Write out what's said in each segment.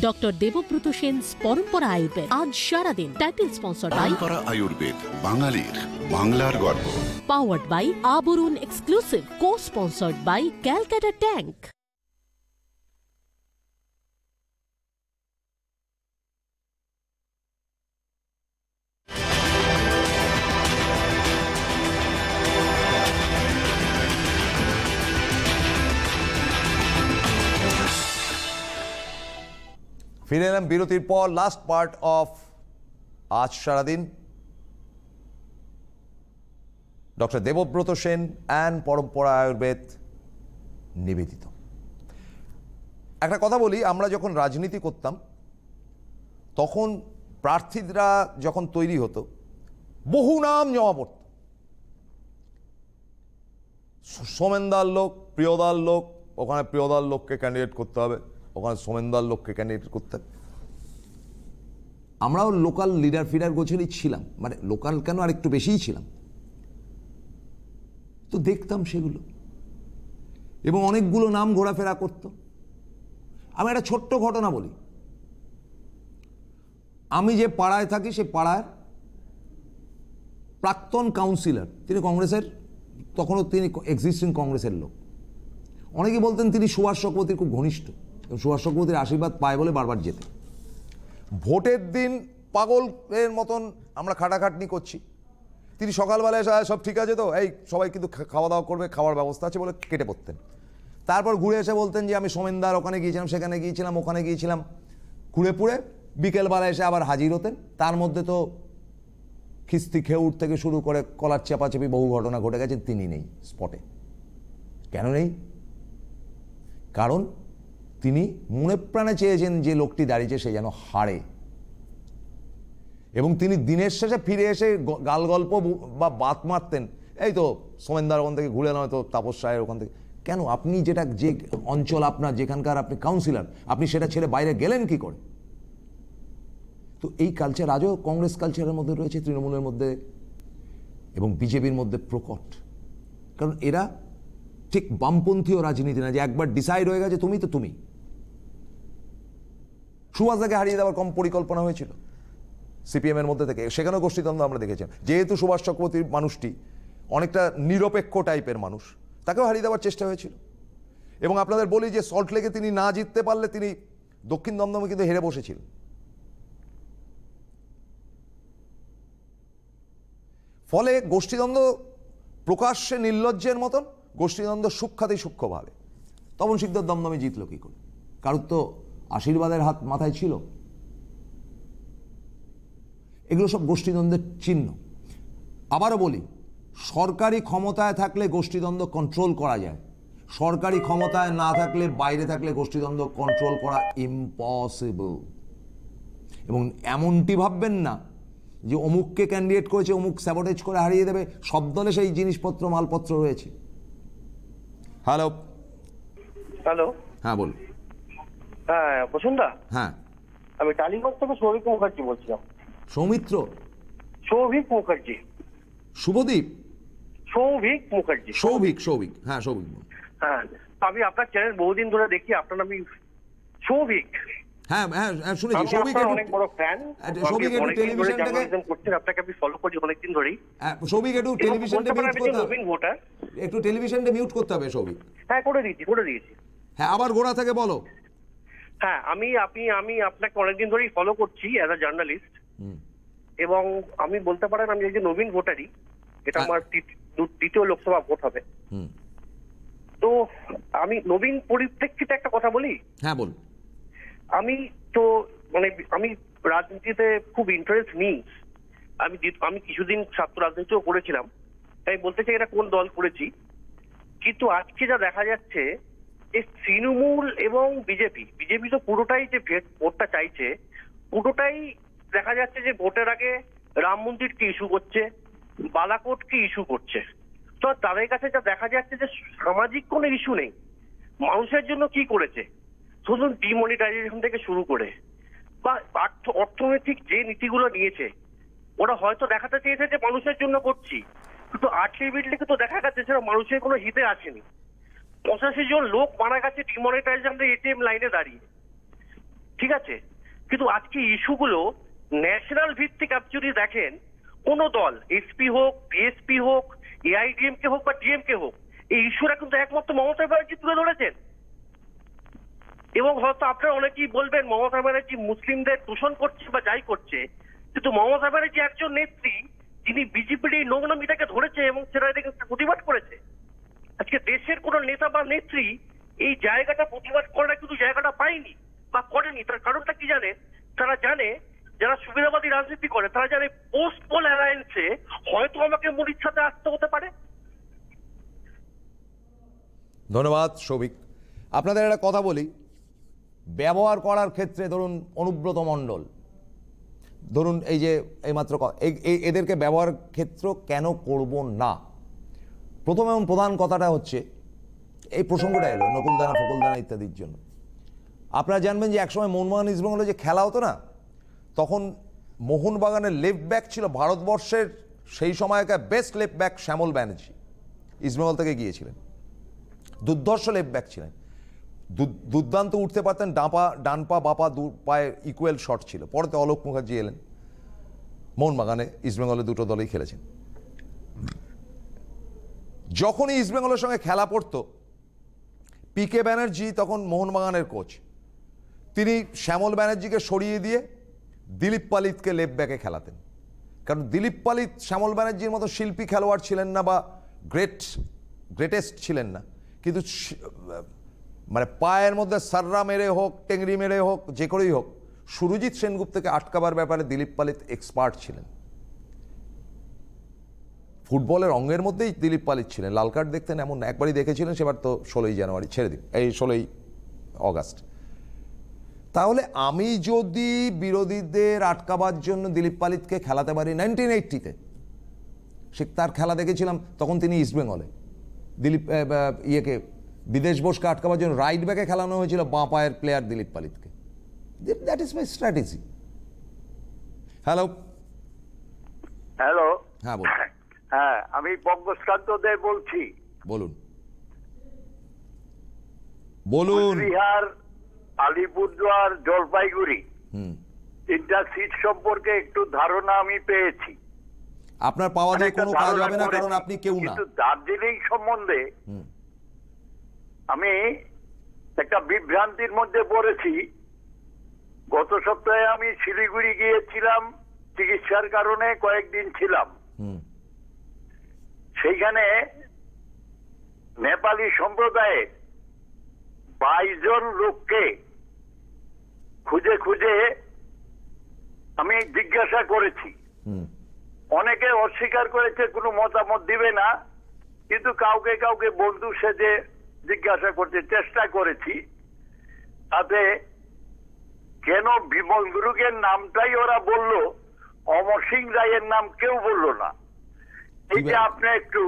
Doctor Debabrata Sen পরম্পরা আয়ুর্বেদ আজ সারাদিন টাইটেল স্পন্সর বাই পরম্পরা আয়ুর্বেদ, বাঙালির বাংলার গর্ব। পাওয়ার্ড বাই আবরুন exclusive, co sponsored by Calcutta tank. ফিরে এলাম বিরতির পর। লাস্ট পার্ট অফ আজ সারাদিন। ডক্টর দেবব্রত সেন অ্যান্ড পরম্পরা আয়ুর্বেদ নিবেদিত। একটা কথা বলি, আমরা যখন রাজনীতি করতাম তখন প্রার্থীরা যখন তৈরি হতো বহু নাম জমা পড়ত। সোমেনদার লোক, প্রিয়দার লোক, ওখানে প্রিয়দার লোককে ক্যান্ডিডেট করতে হবে, ওখানে সোমেনদার লোককে ক্যান্ডিডেট করতে হবে। আমরাও লোকাল লিডার ফিডার গোছেরই ছিলাম, মানে লোকাল কেন আর একটু বেশিই ছিলাম, তো দেখতাম সেগুলো এবং অনেকগুলো নাম ঘোরাফেরা করত। আমি একটা ছোট্ট ঘটনা বলি। আমি যে পাড়ায় থাকি সে পাড়ার প্রাক্তন কাউন্সিলর, তিনি কংগ্রেসের, তখনও তিনি এক্সিস্টিং কংগ্রেসের লোক। অনেকে বলতেন তিনি সুভাষ চক্রবর্তীর খুব ঘনিষ্ঠ, সুভাষ চক্রবর্তীর আশীর্বাদ পায় বলে বারবার যেতে। ভোটের দিন পাগলের মতন আমরা খাটাখাটনি করছি, তিনি সকালবেলায় সব ঠিক আছে তো, এই সবাই কিন্তু খাওয়া দাওয়া করবে, খাওয়ার ব্যবস্থা আছে বলে কেটে পড়তেন। তারপর ঘুরে এসে বলতেন যে আমি সোমেনদার ওখানে গিয়েছিলাম, সেখানে গিয়েছিলাম, ওখানে গিয়েছিলাম, ঘুরে পুড়ে বিকেলবেলা এসে আবার হাজির হতেন। তার মধ্যে তো খিস্তি খেউট থেকে শুরু করে কলার চাপাচাপি বহু ঘটনা ঘটে গেছে, তিনি নেই স্পটে। কেন নেই? কারণ তিনি মনে প্রাণে চেয়েছেন যে লোকটি দাঁড়িয়েছে সে যেন হারে, এবং তিনি দিনের শেষে ফিরে এসে গাল গল্প বা বাত মারতেন, এই তো সোমেনদার ওখান থেকে ঘুরে নয় তো তাপস রায়ের ওখান থেকে। কেন? আপনি যেটা, যে অঞ্চল আপনার, যেখানকার আপনি কাউন্সিলর, আপনি সেটা ছেড়ে বাইরে গেলেন কি করে? তো এই কালচার আজও কংগ্রেস কালচারের মধ্যে রয়েছে, তৃণমূলের মধ্যে এবং বিজেপির মধ্যে প্রকট। কারণ এরা ঠিক বামপন্থীয় রাজনীতি না যে একবার ডিসাইড হয়ে গেছে তুমি তো তুমি। সুভাষদাকে হারিয়ে দেওয়ার কম পরিকল্পনা হয়েছিল সিপিএম এর মধ্যে থেকে, সেখানেও গোষ্ঠীদ্বন্দ্ব আমরা দেখেছিলাম। যেহেতু সুভাষ চক্রবর্তীর মানুষটি অনেকটা নিরপেক্ষ টাইপের মানুষ, তাকেও হারিয়ে দেওয়ার চেষ্টা হয়েছিল। এবং আপনাদের বলি যে সল্টলেকে তিনি না জিততে পারলে তিনি দক্ষিণ দমদমে কিন্তু হেরে বসেছিলেন। ফলে গোষ্ঠীদ্বন্দ্ব প্রকাশ্যে নির্লজ্জের মতন, গোষ্ঠীদ্বন্দ্ব সূক্ষ্মাতি সূক্ষ্মভাবে। তপন শিকদার দমদমে জিতল কি করে? কারোর তো আশীর্বাদের হাত মাথায় ছিল। এগুলো সব গোষ্ঠীদ্বন্দ্বের চিহ্ন। আবারও বলি, সরকারি ক্ষমতায় থাকলে গোষ্ঠীদ্বন্দ্ব কন্ট্রোল করা যায়, সরকারি ক্ষমতায় না থাকলে, বাইরে থাকলে গোষ্ঠীদ্বন্দ্ব কন্ট্রোল করা ইম্পসিবল। এবং এমনটি ভাববেন না যে অমুককে ক্যান্ডিডেট করেছে, অমুক স্যাবোটেজ করে হারিয়ে দেবে, সব দলে সেই জিনিসপত্র মালপত্র রয়েছে। হ্যালো হ্যালো, হ্যাঁ বলুন। হ্যাঁ বসুন্ধরা, হ্যাঁ আমি টালিগঞ্জ থেকে সৌভিক মুখার্জি বলছিলাম। সৌমিত্র? সৌভিক মুখার্জি। শুভদীপ? সৌভিক মুখার্জি। সৌভিক, সৌভিক, হ্যাঁ সৌভিক। হ্যাঁ, আমি আপনার চ্যানেল বহুদিন ধরে দেখি, আপনার আমি সৌভিক। হ্যাঁ হ্যাঁ শুনেছি। সৌভিক অনেক বড় ফ্যান। সৌভিক একটু টেলিভিশনটাকে করছেন, আপনাকে আমি ফলো করি অনেকদিন ধরেই। সৌভিক একটু টেলিভিশনটা মিউট করতে হবে, নবীন ভোটার, একটু টেলিভিশনটা মিউট করতে হবে সৌভিক। হ্যাঁ করে দিয়েছি। হ্যাঁ আবার গোড়া থেকে বলো। হ্যাঁ, আমি আপনাকে অনেকদিন ধরেই ফলো করছি অ্যাজ আ জার্নালিস্ট, এবং আমি বলতে পারেন আমি একজন নবীন ভোটারই। এটা আমার দ্বিতীয় লোকসভা ভোট হবে। তো আমি নবীন পরিপ্রেক্ষিতে একটা কথা বলি। হ্যাঁ বল। আমি তো মানে আমি রাজনীতিতে খুব ইন্টারেস্ট নিই। আমি কিছুদিন ছাত্র রাজনীতিও করেছিলাম, তাই বলতে চাই এটা কোন দল করেছি। কিন্তু আজকে যা দেখা যাচ্ছে যে তৃণমূল এবং বিজেপি তো পুরোটাই যে ভোটটা চাইছে, পুরোটাই দেখা যাচ্ছে যে ভোটের আগে রাম মন্দিরকে ইস্যু করছে, বালাকোটকে ইস্যু করছে। তো তাদের কাছে যা দেখা যাচ্ছে যে সামাজিক কোনো ইস্যু নেই। মানুষের জন্য কি করেছে, শুধু ডিমনিটাইজেশন থেকে শুরু করে বা অর্থনৈতিক যে নীতিগুলো নিয়েছে, ওরা হয়তো দেখাতে চেয়েছে যে মানুষের জন্য করছি, কিন্তু আলটিমেটলি কিন্তু দেখা গেছে সেটা মানুষের কোনো হিতে আসেনি। 85 জন লোক মারা গেছে ডিমনিটাইজেশনের এটিএম লাইনে দাঁড়িয়ে, ঠিক আছে? কিন্তু আজকে ইস্যুগুলো ন্যাশনাল ভিত্তিক আপনি যদি দেখেন, কোন দল, এসপি হোক, বিএসপি হোক, এআইডিএমকে হোক বা ডিএমকে হোক, এই ইস্যুটা কিন্তু একমাত্র মমতা ব্যানার্জি তুলে ধরেছেন। এবং হয়তো আপনারা অনেকেই বলবেন মমতা ব্যানার্জি মুসলিমদের দূষণ করছে বা যাই করছে, কিন্তু মমতা ব্যানার্জি একজন নেত্রী যিনি বিজেপির এই নোংরামিটাকে ধরেছে এবং সেটা দেখে প্রতিবাদ করেছে। আজকে দেশের কোন নেতা বা নেত্রী এই জায়গাটা প্রতিবাদ করার কিন্তু জায়গাটা পায়নি বা করেনি। তার কারণটা কি জানেন? তারা জানে, যারা সুবিধাবাদী রাজনীতি করে তারা জানে পোস্ট পোল অ্যালায়েন্সে হয়তো আমাকে মোদির সাথে আসতে হতে পারে। ধন্যবাদ সৌভিক। আপনাদের একটা কথা বলি, ব্যবহার করার ক্ষেত্রে ধরুন অনুব্রত মণ্ডল, ধরুন এই যে এইমাত্র এদেরকে ব্যবহার ক্ষেত্র কেন করব না, প্রথম এবং প্রধান কথাটা হচ্ছে এই প্রসঙ্গটা এলো নকুলদানা ফকুলদানা ইত্যাদির জন্য। আপনারা জানবেন যে একসময় মোহনবাগান ইস্টবেঙ্গলে যে খেলা হতো না, তখন মোহনবাগানের লেফট ব্যাক ছিল ভারতবর্ষের সেই সময়কার বেস্ট লেফট ব্যাক শ্যামল ব্যানার্জি, ইস্টবেঙ্গল থেকে গিয়েছিলেন, দুর্ধর্ষ লেফট ব্যাক ছিলেন, দুর্দান্ত উঠতে পারতেন, ডান পা বাপা দু পায়ে ইকুয়াল শট ছিল। পরেতে অলোক মুখার্জি এলেন, মোহনবাগানে ইস্টবেঙ্গলে দুটো দলেই খেলেছেন। যখনই ইস্টবেঙ্গলের সঙ্গে খেলা পড়তো, পিকে ব্যানার্জি তখন মোহনবাগানের কোচ, তিনি শ্যামল ব্যানার্জিকে সরিয়ে দিয়ে দিলীপ পালিতকে লেফট ব্যাকে খেলাতেন। কারণ দিলীপ পালিত শ্যামল ব্যানার্জির মতো শিল্পী খেলোয়াড় ছিলেন না বা গ্রেটেস্ট ছিলেন না, কিন্তু মানে পায়ের মধ্যে সাররা মেরে হোক, টেংরি মেরে হোক, যে করেই হোক, সুরজিৎ সেনগুপ্তকে আটকাবার ব্যাপারে দিলীপ পালিত এক্সপার্ট ছিলেন। ফুটবলের অঙ্গের মধ্যেই দিলীপ পালিত ছিলেন। লাল কার্ড দেখতেন এমন একবারই দেখেছিলেন, সেবার তো 16ই জানুয়ারি, ছেড়ে দিন, এই 16ই অগাস্ট। তাহলে আমি যদি বিরোধীদের আটকাবার জন্য দিলীপ পালিতকে খেলাতে পারি 1980-তে, সে তার খেলা দেখেছিলাম, তখন তিনি ইস্টবেঙ্গলে, দিলীপ ইয়েকে বিদেশ বোসকে আটকাবার জন্য রাইট ব্যাকে খেলানো হয়েছিল বাঁ পায়ের প্লেয়ার দিলীপ পালিতকে। That is my strategy. Hello hello, হ্যাঁ বলুন। হ্যাঁ, আমি পঙ্কজকান্ত দে বলছি। বলুন বলুন। বিহার, আলিপুরদুয়ার, জলপাইগুড়ি তিনটা সিট সম্পর্কে একটু ধারণা আমি পেয়েছি। আপনার পাওয়া যায় কোনো কাজ হবে না, কারণ আপনি কেউ না। কিন্তু দার্জিলিং সম্বন্ধে আমি একটা বিভ্রান্তির মধ্যে পড়েছি। গত সপ্তাহে আমি শিলিগুড়ি গিয়েছিলাম চিকিৎসার কারণে, কয়েকদিন ছিলাম। সেইখানে নেপালি সম্প্রদায়ের 22 জন লোককে খুঁজে খুঁজে আমি জিজ্ঞাসা করেছি। অনেকে অস্বীকার করেছে, কোনো মতামত দিবে না, কিন্তু কাউকে কাউকে বন্ধু সেজে জিজ্ঞাসা করতে চেষ্টা করেছি। তাতে কেন বিমল গুরুকের নামটাই ওরা বলল, অমর সিং রায়ের নাম কেউ বলল না। এইটা আপনি একটু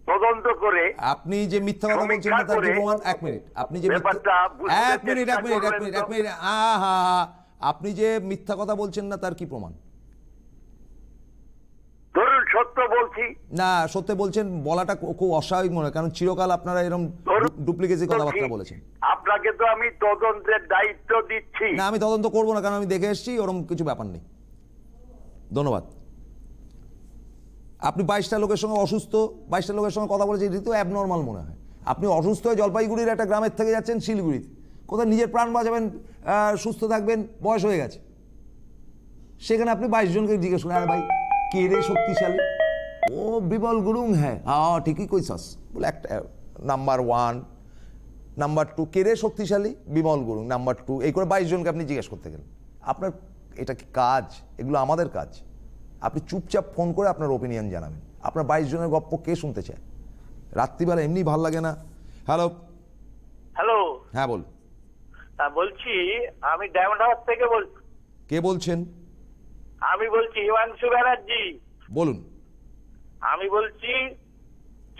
তদন্ত করে, আপনি যে মিথ্যা কথা বলছেন না তার প্রমাণ, এক মিনিট, আপনি যে আপনি যে মিথ্যা কথা বলছেন না তার কি প্রমাণ? ধরুন সত্য বলছি না, সত্য বলছেন বলাটা খুব অস্বাভাবিক মনে হয়, কারণ চিরকাল আপনারা এরকম ডুপ্লিকেসি কথাবার্তা বলেছেন। আপনাকে তো আমি তদন্তের দায়িত্ব দিচ্ছি। না, আমি তদন্ত করবো না, কারণ আমি দেখে এসেছি, ওরকম কিছু ব্যাপার নেই। ধন্যবাদ। আপনি 22টা লোকের সঙ্গে অসুস্থ, 22টা লোকের সঙ্গে কথা বলেছেন, এটি তো অ্যাবনর্মাল মনে হয়। আপনি অসুস্থ হয়ে জলপাইগুড়ির একটা গ্রামের থেকে যাচ্ছেন শিলিগুড়িতে, কোথায় নিজের প্রাণ বাঁচাবেন, সুস্থ থাকবেন, বয়স হয়ে গেছে, সেখানে আপনি 22 জনকে জিজ্ঞেস করেন, আরে ভাই কে রে শক্তিশালী? ও বিমল গুরুং। হ্যাঁ হ্যাঁ ঠিকই কইছাস বলে একটা নাম্বার 1, নাম্বার 2 কে রে শক্তিশালী? বিমল গুরুং। নাম্বার 2, এই করে 22 জনকে আপনি জিজ্ঞেস করতে গেলেন। আপনার এটা কি কাজ? এগুলো আমাদের কাজ। আপনি চুপচাপ ফোন করে আপনার ওপিনিয়ন জানাবেন। আপনার 22 জনের গপ্প কে শুনতে চায়? রাত্রিবেলা এমনি ভাল লাগে না। হ্যালো হ্যালো, হ্যাঁ বল। বলছি আমি ডায়মন্ড হাউস থেকে বলছি। কে বলছেন? আমি বলছি হিমাংশু ব্যানার্জি। বলুন। আমি বলছি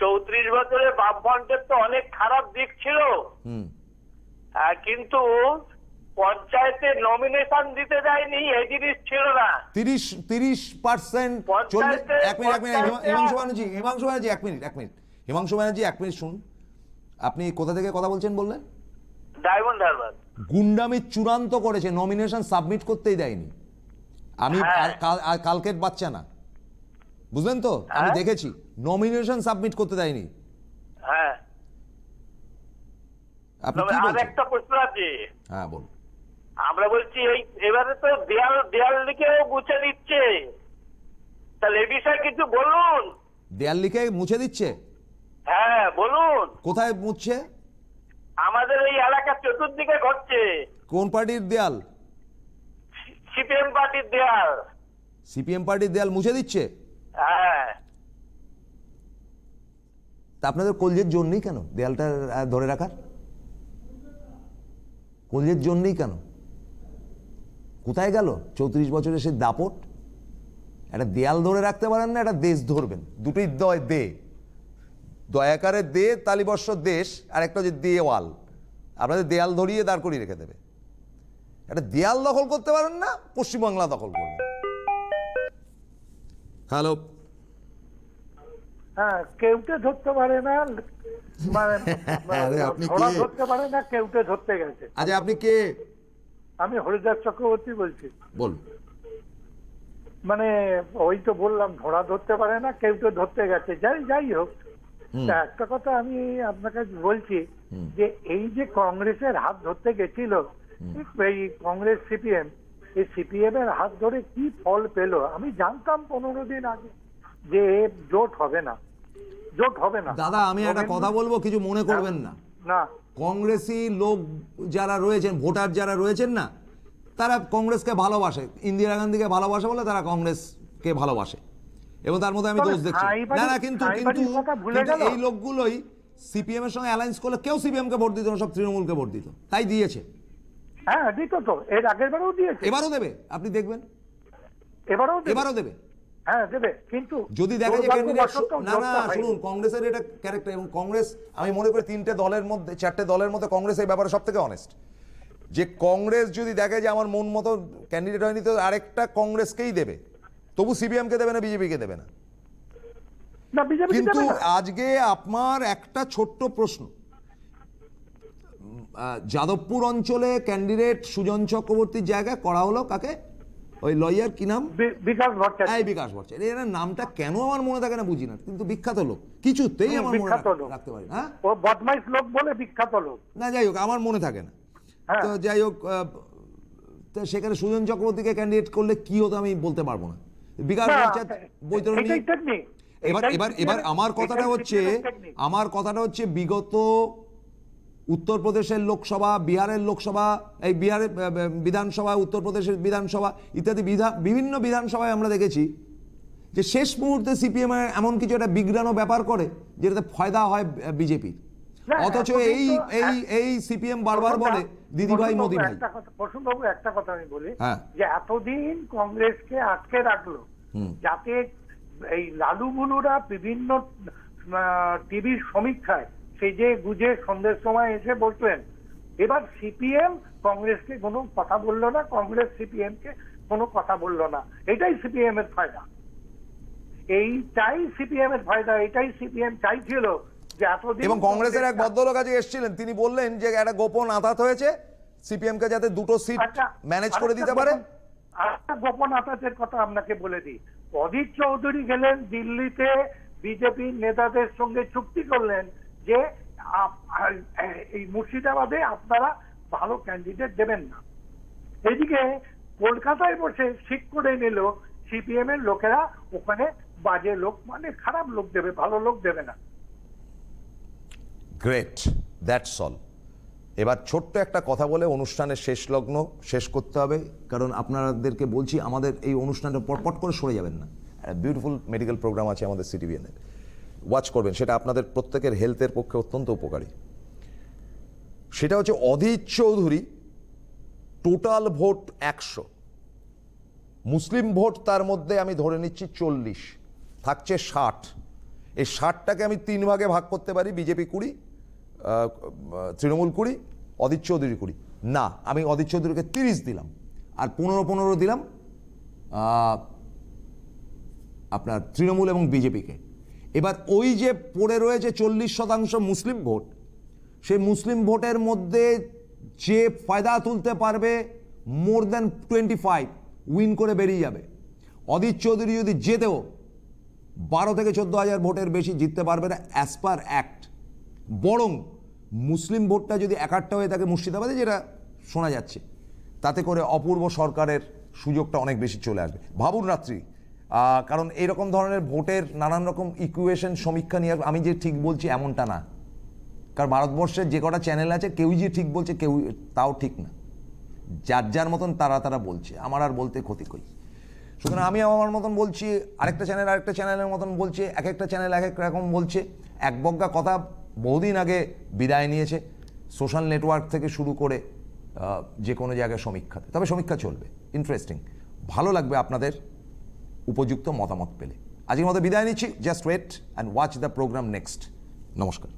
34 বছরে বামফ্রন্টের তো অনেক খারাপ দিক ছিল, কিন্তু পঞ্চায়েতে নমিনেশন দিতে যায়নি, এই জিনিস ছিল না। 30% পঞ্চায়েতে- এক মিনিট হিমাংশু ব্যানার্জি এক মিনিট শুনুন। আপনি কোথা থেকে কথা বলছেন বললেন? ডায়মন্ড হারবার। গুন্ডামি চূড়ান্ত করেছে, নমিনেশন সাবমিট করতেই দেয়নি। আমি হ্যাঁ। কালকের বাচ্চা না, বুঝলেন তো? আমি হ্যাঁ। দেখেছি নমিনেশন সাবমিট করতে দেয়নি। হ্যাঁ, আপনি তবে কি আর বলছেন? একটা প্রশ্ন আছে। হ্যাঁ বলুন। আমরা বলছি এবারে তো দেয়াল লিখেও মুছে দিচ্ছে, তাহলে এ বিষয়ে কিছু বলুন। দেয়াল লিখে মুছে দিচ্ছে? হ্যাঁ বলুন। কোথায় মুছছে? আমাদের এই এলাকার চতুর্দিকে ঘটছে। কোন পার্টির দেয়াল? সিপিএম পার্টির দেয়াল। সিপিএম পার্টির দেয়াল মুছে দিচ্ছে? হ্যাঁ, তা আপনাদের কলজের জোর নেই কেন দেয়ালটা ধরে রাখার? কলজের জোর নেই কেন? কোথায় গেল 34 বছরের সেই দাপট? একটা দেয়াল ধরে রাখতে পারেন না, একটা দেশ ধরবেন। দুটোই দয়াকারের দে, তালিবর্ষ দেশ, আর একটা হচ্ছে দেওয়াল। আপনাদের দেয়াল ধরিয়ে দাঁড় করিয়ে রেখে দেবে। একটা দেয়াল দখল করতে পারেন না, পশ্চিমবাংলা দখল করবেন। হ্যালো, হ্যাঁ, কেউটে ধরতে পারে না, মানে আরে আপনি ঘোড়া কে? ধরতে পারে না, কেউটে ধরতে গেছে। আচ্ছা আপনি কে? আমি হরিদাস চক্রবর্তী বলছি। বলুন। মানে ওই তো বললাম, ঘোড়া ধরতে পারে না, কেউটে ধরতে গেছে। যাই হোক, তা একটা কথা আমি আপনাকে বলছি যে এই যে কংগ্রেসের হাত ধরতে গেছিল, এই কংগ্রেস সিপিএম, এই সিপিএম এর হাত ধরে কি ফল পেল? আমি জানতাম 15 দিন আগে যে জোট হবে না। দাদা আমি একটা কথা বলবো, কিছু মনে করবেন না। না, কংগ্রেসি লোক যারা রয়েছেন, ভোটার যারা রয়েছেন না, তারা কংগ্রেসকে ভালোবাসে। ইন্দিরা গান্ধীকে ভালোবাসে বলে তারা কংগ্রেসকে ভালোবাসে, এবং তার মধ্যে আমি দোষ দেখছি না। কিন্তু এই লোকগুলোই সিপিএম এর সঙ্গে অ্যালায়েন্স করলে কেউ সিপিএম কে ভোট দিত না, সব তৃণমূলকে ভোট দিত। তাই দিয়েছে। হ্যাঁ দিত তো, এর আগের বারেও দিয়েছে, এবারও দেবে, আপনি দেখবেন এবারও দেবে। হ্যাঁ দেবে, কিন্তু যদি দেখা যায় ক্যান্ডিডেট না শুনুন, কংগ্রেসের এটা ক্যারেক্টার, এবং কংগ্রেস আমি মনে করি 4টে দলের মধ্যে কংগ্রেস এই ব্যাপারে সব থেকে অনেস্ট। যে কংগ্রেস যদি দেখে যে আমার মন মতো ক্যান্ডিডেট হয়নি, তো আরেকটা কংগ্রেসকেই দেবে, তবু সিপিএম কে দেবে না, বিজেপি কে দেবে না। কিন্তু আজকে আপনার একটা ছোট্ট প্রশ্ন, যাদবপুর অঞ্চলে ক্যান্ডিডেট সুজন চক্রবর্তীর জায়গায় করা হলো কাকে? ওই লয়ার কি নাম? বিকাশ ভট্টাচার্য। বিকাশ ভট্টাচার্য। এর নামটা কেন আমার মনে থাকে না বুঝি না, কিন্তু বিখ্যাত লোক, কিছুতেই আমার মনে রাখতে পারি না। ও বদমাইশ লোক বলে বিখ্যাত লোক না, যাই হোক আমার মনে থাকে না। তো যাই হোক, সেখানে সুজন চক্রবর্তীকে ক্যান্ডিডেট করলে কি হতো আমি বলতে পারবো না। বিকাশ ভট্টাচার্য বৈতরণী। এবার আমার কথাটা হচ্ছে বিগত উত্তরপ্রদেশের লোকসভা, বিহারের লোকসভা, এই বিহারের বিধানসভা, উত্তরপ্রদেশের বিধানসভা ইত্যাদি বিভিন্ন বিধানসভায় আমরা দেখেছি যে শেষ মুহূর্তে সিপিএম এমন কিছু একটা বিগ্রানো ব্যাপার করে যেটাতে ফায়দা হয় বিজেপির। অথচ এই সিপিএম বারবার বলে দিদিভাই মোদি ভাই। প্রসূনবাবু একটা কথা আমি বলি, যে এতদিন কংগ্রেসকে আটকে রাখলো যাতে এই লালু বুলুরা বিভিন্ন টিভির সমীক্ষায় সেজে গুজে সন্ধ্যের সময় এসে বসলেন। এবার সিপিএম কংগ্রেসকে কোনো কথা বললো না, কংগ্রেস সিপিএম কে কোনো কথা বললো না। এটাই সিপিএম এর ফায়দা, এটাই সিপিএম চাইছিল যে এতদিন। এবং কংগ্রেসের এক ভদ্রলোক আজকে এসেছিলেন, তিনি বললেন যে একটা গোপন আঘাত হয়েছে সিপিএম কে, যাতে 2টো সিট ম্যানেজ করে দিতে পারে। আরেকটা গোপন আঘাতের কথা আপনাকে বলে দিই, অধীর চৌধুরী গেলেন দিল্লিতে, বিজেপির নেতাদের সঙ্গে চুক্তি করলেন যে এই মুর্শিদাবাদে আপনারা ভালো ক্যান্ডিডেট দেবেন না। এদিকে কলকাতায় বসে ঠিক করে নিল সিপিএম এর লোকেরা ওখানে বাজে লোক, মানে খারাপ লোক দেবে, ভালো লোক দেবে না। Great, that's all. এবার ছোট্ট একটা কথা বলে অনুষ্ঠানের শেষ লগ্ন শেষ করতে হবে, কারণ আপনাদেরকে বলছি আমাদের এই অনুষ্ঠানটা পটপট করে সরে যাবেন না। বিউটিফুল মেডিকেল প্রোগ্রাম আছে আমাদের সিটিভিএনের, ওয়াচ করবেন, সেটা আপনাদের প্রত্যেকের হেলথের পক্ষে অত্যন্ত উপকারী। সেটা হচ্ছে অধীর চৌধুরী টোটাল ভোট 100, মুসলিম ভোট তার মধ্যে আমি ধরে নিচ্ছি 40, থাকছে 60। এই 60টাকে আমি 3 ভাগে ভাগ করতে পারি, বিজেপি 20, তৃণমূল 20, অধীর চৌধুরী 20। না, আমি অদিত চৌধুরীকে 30 দিলাম, আর 15 দিলাম আপনার তৃণমূল এবং বিজেপিকে। এবার ওই যে পড়ে রয়েছে 40% মুসলিম ভোট, সেই মুসলিম ভোটের মধ্যে যে ফায়দা তুলতে পারবে মোর দ্যান 25 উইন করে বেরিয়ে যাবে। অদিত চৌধুরী যদি জেতেও 12 থেকে 14,000 ভোটের বেশি জিততে পারবে না অ্যাজ পার অ্যাক্ট। বরং মুসলিম ভোটটা যদি একাট্টা হয়ে থাকে মুর্শিদাবাদে, যেটা শোনা যাচ্ছে, তাতে করে অপূর্ব সরকারের সুযোগটা অনেক বেশি চলে আসবে। ভাবুন রাত্রি, কারণ এইরকম ধরনের ভোটের নানান রকম ইকুয়েশন সমীক্ষা নিয়ে আমি যে ঠিক বলছি এমনটা না, কারণ ভারতবর্ষের যে কটা চ্যানেল আছে কেউই যে ঠিক বলছে কেউ তাও ঠিক না, যার যার মতন তারা বলছে, আমার আর বলতে ক্ষতি কই। সুতরাং আমি আমার মতন বলছি, আরেকটা চ্যানেলের মতন বলছে, এক একটা চ্যানেল এক এক রকম বলছে। এক বজ্ঞা কথা বহুদিন আগে বিদায় নিয়েছে সোশ্যাল নেটওয়ার্ক থেকে শুরু করে যে কোনো জায়গায় সমীক্ষাতে। তবে সমীক্ষা চলবে, ইন্টারেস্টিং, ভালো লাগবে আপনাদের উপযুক্ত মতামত পেলে। আজকের মতো বিদায় নিচ্ছি। Just wait and watch the program next. নমস্কার।